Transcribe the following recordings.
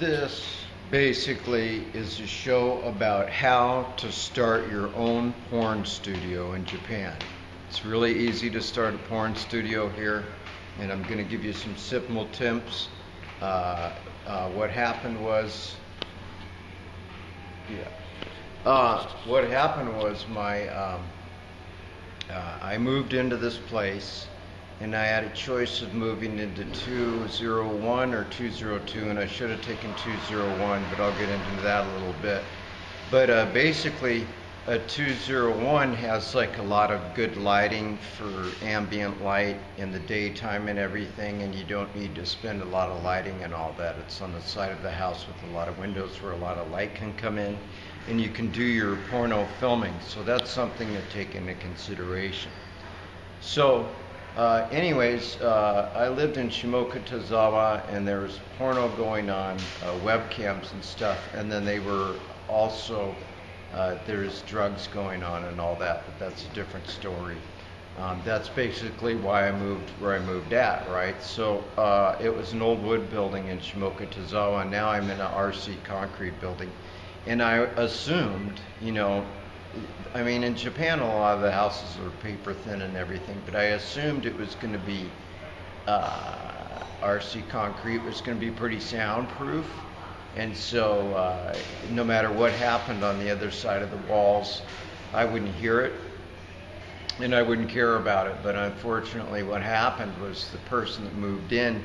This basically is a show about how to start your own porn studio in Japan. It's really easy to start a porn studio here, and I'm going to give you some simple tips. What happened was, I moved into this place, and I had a choice of moving into 201 or 202, and I should have taken 201, but I'll get into that a little bit. But basically, a 201 has like a lot of good lighting for ambient light in the daytime and everything, and you don't need to spend a lot of lighting and all that. It's on the side of the house with a lot of windows where a lot of light can come in, and you can do your porno filming. So that's something to take into consideration. So I lived in Shimoka Tozawa, and there was porno going on, webcams and stuff, and then they were also, there's drugs going on and all that, but that's a different story. That's basically why I moved where I moved at, right? So it was an old wood building in Shimoka Tozawa, and now I'm in an RC concrete building. And I assumed, I mean, in Japan, a lot of the houses are paper thin and everything, but I assumed it was going to be RC concrete was going to be pretty soundproof, and so no matter what happened on the other side of the walls, I wouldn't hear it, and I wouldn't care about it. But unfortunately, what happened was the person that moved in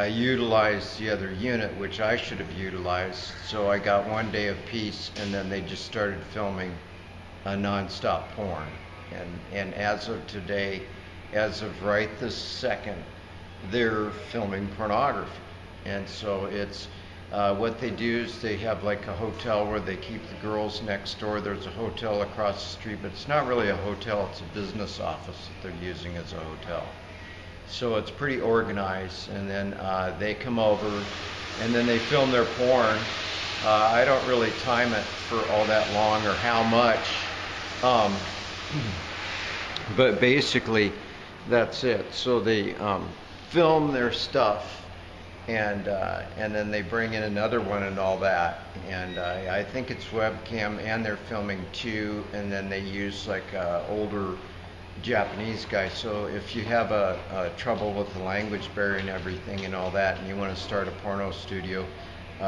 utilized the other unit, which I should have utilized, so I got one day of peace, and then they just started filming non-stop porn, and as of today, as of right this second, they're filming pornography. And so it's what they do is they have like a hotel where they keep the girls next door. There's a hotel across the street, but it's not really a hotel, it's a business office that they're using as a hotel. So it's pretty organized, and then they come over and then they film their porn. I don't really time it for all that long or how much. But basically that's it. So they film their stuff, and then they bring in another one and all that, and I think it's webcam, and they're filming too, and then they use like older Japanese guy. So if you have a trouble with the language barrier and everything and all that, and you want to start a porno studio,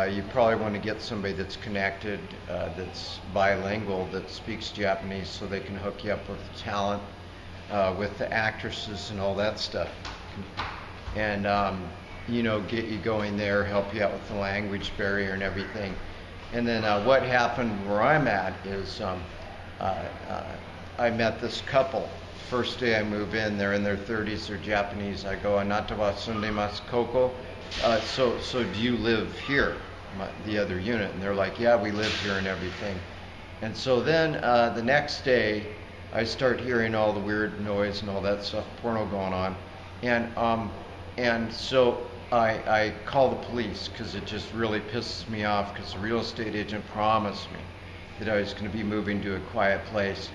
you probably want to get somebody that's connected, that's bilingual, that speaks Japanese, so they can hook you up with the talent, with the actresses and all that stuff, and get you going there, help you out with the language barrier and everything. And then what happened where I'm at is I met this couple. First day I move in, they're in their 30s, they're Japanese. I go, "Anata wa sundemasu koko?" So do you live here, the other unit? And they're like, "Yeah, we live here and everything." And so then the next day, I start hearing all the weird noise and all that stuff, porno going on, and so I call the police, because it just really pisses me off, because the real estate agent promised me that I was going to be moving to a quiet place,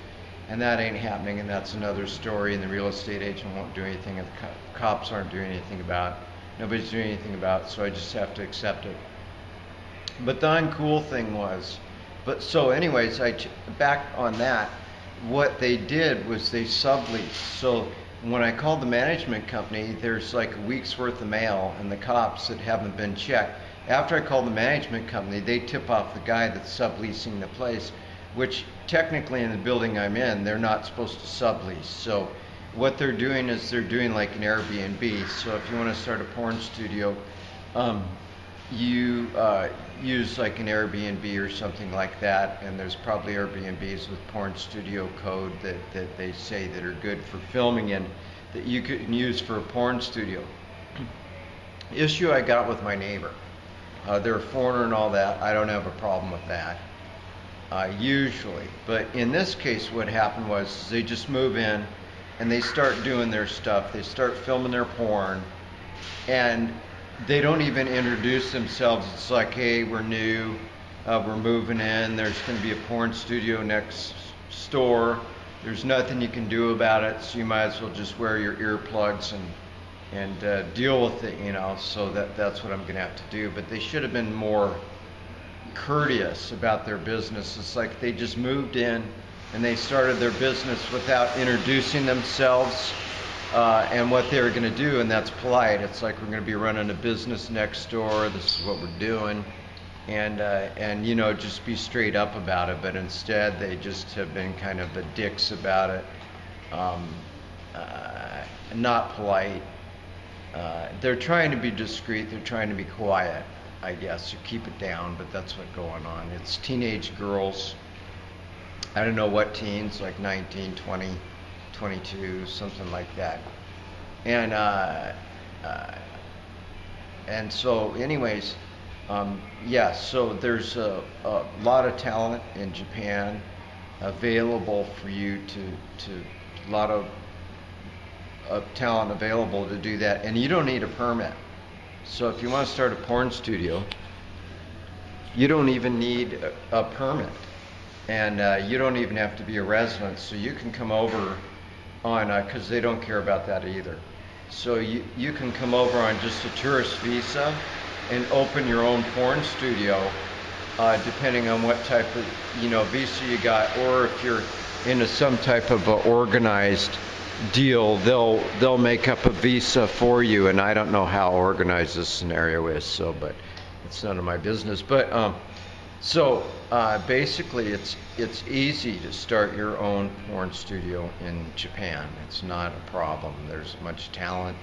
and that ain't happening, and that's another story, and the real estate agent won't do anything, and the cops aren't doing anything about it. Nobody's doing anything about it, so I just have to accept it. But the uncool thing was, so anyways, back on that, what they did was they subleased. So when I called the management company, there's like a week's worth of mail and the cops that haven't been checked. After I called the management company, they tip off the guy that's subleasing the place, which technically in the building I'm in, they're not supposed to sublease. So what they're doing is they're doing like an Airbnb. So if you want to start a porn studio, you use like an Airbnb or something like that, and there's probably Airbnbs with porn studio code that they say that are good for filming in, that you can use for a porn studio. Issue I got with my neighbor, they're a foreigner and all that. I don't have a problem with that usually, but in this case what happened was they just move in and they start doing their stuff. They start filming their porn, and they don't even introduce themselves. It's like, "Hey, we're new, we're moving in, there's going to be a porn studio next door, there's nothing you can do about it, so you might as well just wear your earplugs deal with it, you know. So that's what I'm going to have to do. But they should have been more courteous about their business. It's like they just moved in and they started their business without introducing themselves and what they were going to do, and that's polite. It's like, we're going to be running a business next door. This is what we're doing, and you know, just be straight up about it. But instead, they just have been kind of the dicks about it, not polite. They're trying to be discreet. They're trying to be quiet, I guess, or keep it down. But that's what's going on. It's teenage girls. I don't know what teens, like 19, 20, 22, something like that. And so anyways, yeah, so there's a lot of talent in Japan available for you to a lot of talent available to do that, and you don't need a permit. So if you want to start a porn studio, you don't even need a permit. And you don't even have to be a resident, so you can come over on, because they don't care about that either. So you can come over on just a tourist visa and open your own porn studio, depending on what type of, you know, visa you got, or if you're into some type of organized deal, they'll make up a visa for you. And I don't know how organized this scenario is, so, but it's none of my business. But so basically, it's easy to start your own porn studio in Japan. It's not a problem. There's much talent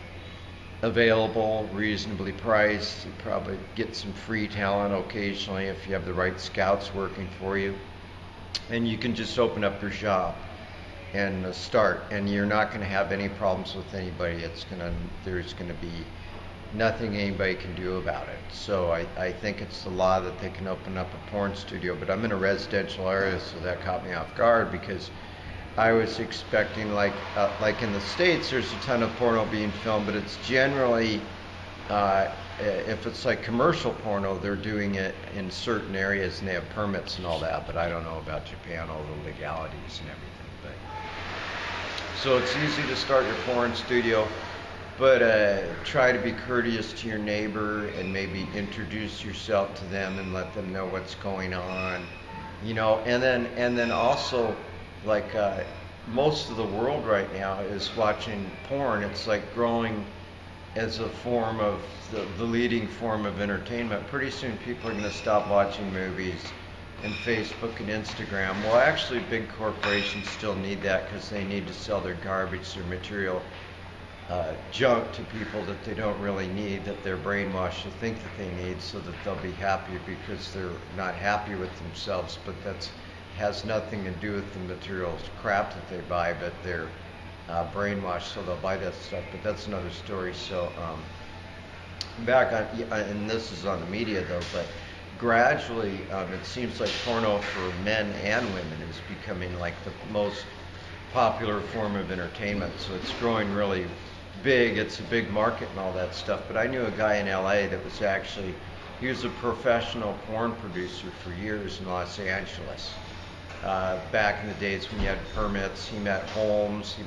available, reasonably priced. You probably get some free talent occasionally if you have the right scouts working for you. And you can just open up your shop and start, and you're not going to have any problems with anybody. There's going to be nothing anybody can do about it. So I think it's the law that they can open up a porn studio. But I'm in a residential area, so that caught me off guard, because I was expecting, like in the States, there's a ton of porno being filmed, but it's generally, if it's like commercial porno, they're doing it in certain areas and they have permits and all that. But I don't know about Japan, all the legalities and everything. So it's easy to start your porn studio, but try to be courteous to your neighbor and maybe introduce yourself to them and let them know what's going on, you know. And then also, like, most of the world right now is watching porn. It's like growing as a form of the leading form of entertainment. Pretty soon people are going to stop watching movies and Facebook and Instagram. Well, actually, big corporations still need that, because they need to sell their garbage, their material junk to people that they don't really need, that they're brainwashed to think that they need, so that they'll be happy because they're not happy with themselves. But that has nothing to do with the material crap that they buy, but they're brainwashed, so they'll buy that stuff. But that's another story. So back on, and this is on the media though, but gradually, it seems like porno for men and women is becoming like the most popular form of entertainment. So it's growing really big. It's a big market and all that stuff. But I knew a guy in LA that was actually, he was a professional porn producer for years in Los Angeles. Back in the days when you had permits, he met Holmes.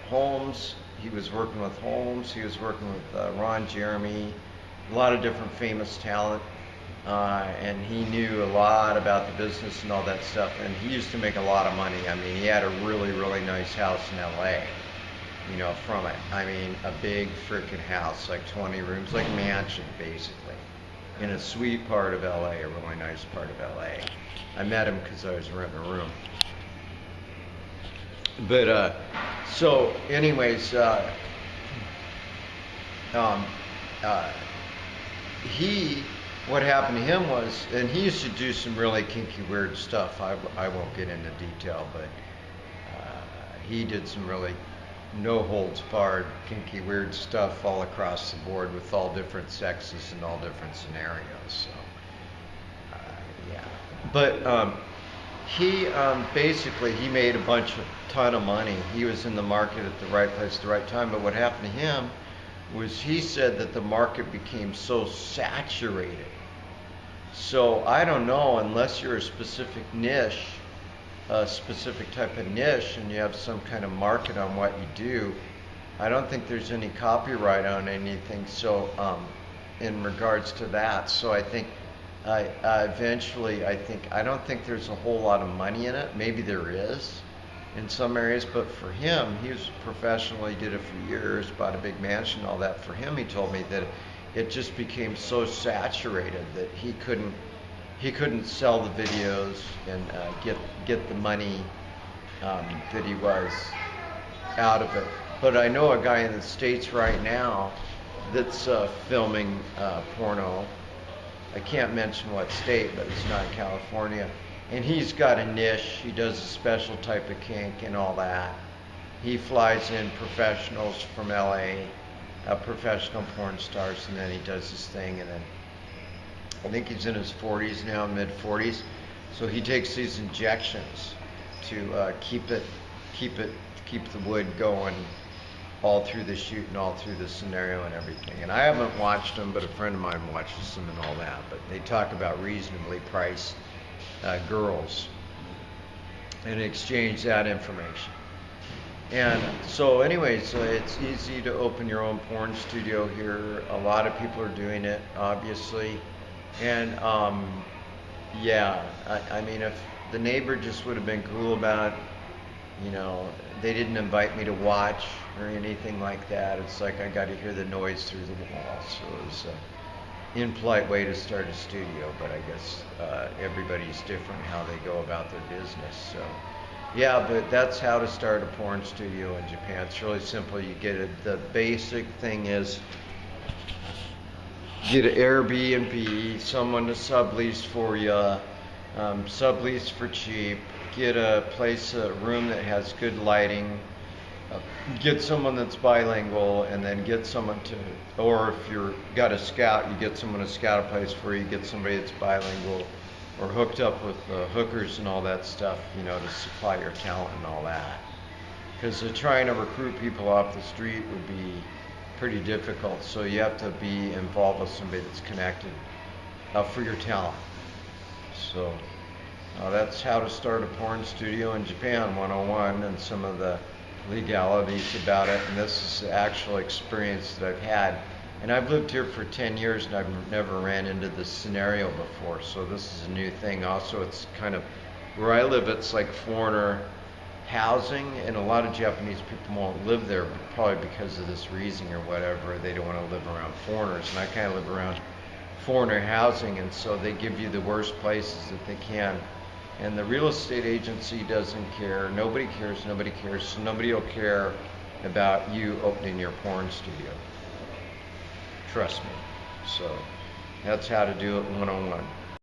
Holmes. He was working with Holmes. He was working with Ron Jeremy. A lot of different famous talent, and he knew a lot about the business and all that stuff, and he used to make a lot of money. I mean, he had a really, really nice house in LA, you know, from it. I mean, a big freaking house, like 20 rooms, like a mansion, basically, in a sweet part of LA, a really nice part of LA. I met him because I was renting a room. But, so anyways, what happened to him was, and he used to do some really kinky, weird stuff. I won't get into detail, but he did some really no holds barred, kinky, weird stuff all across the board with all different sexes and all different scenarios. So, yeah. But he basically, he made a ton of money. He was in the market at the right place at the right time. But what happened to him was, he said that the market became so saturated. So I don't know, unless you're a specific niche, a specific type of niche, and you have some kind of market on what you do, I don't think there's any copyright on anything. So in regards to that, so I think eventually, I don't think there's a whole lot of money in it. Maybe there is in some areas, but for him, he was professional. He did it for years, bought a big mansion, all that. For him, he told me that it just became so saturated that he couldn't sell the videos and get the money that he was out of it. But I know a guy in the States right now that's filming porno. I can't mention what state, but it's not California. And he's got a niche. He does a special type of kink and all that. He flies in professionals from LA, professional porn stars, and then he does his thing. And then I think he's in his 40s now, mid 40s. So he takes these injections to keep the wood going all through the shoot and all through the scenario and everything. And I haven't watched them, but a friend of mine watches them and all that. But they talk about reasonably priced girls and exchange that information. And so anyways, it's easy to open your own porn studio here. A lot of people are doing it, obviously. And yeah, I mean, if the neighbor just would have been cool about, you know, they didn't invite me to watch or anything like that. It's like I got to hear the noise through the wall. So it was an impolite way to start a studio, but I guess everybody's different how they go about their business. So yeah, but that's how to start a porn studio in Japan. It's really simple. You get it. The basic thing is get an Airbnb, someone to sublease for you, sublease for cheap. Get a place, a room that has good lighting. Get someone that's bilingual, and then get someone to, or if you're got a scout, you get someone to scout a place for you. Get somebody that's bilingual, or hooked up with hookers and all that stuff, you know, to supply your talent and all that. Because trying to recruit people off the street would be pretty difficult. So you have to be involved with somebody that's connected for your talent. So that's how to start a porn studio in Japan 101 and some of the legalities about it. And this is the actual experience that I've had. And I've lived here for 10 years and I've never ran into this scenario before. So this is a new thing. Also, it's kind of, where I live, it's like foreigner housing, and a lot of Japanese people won't live there, probably because of this reason or whatever. They don't want to live around foreigners. And I kind of live around foreigner housing, and so they give you the worst places that they can. And the real estate agency doesn't care. Nobody cares. Nobody cares. So nobody will care about you opening your porn studio. Trust me. So that's how to do it 101.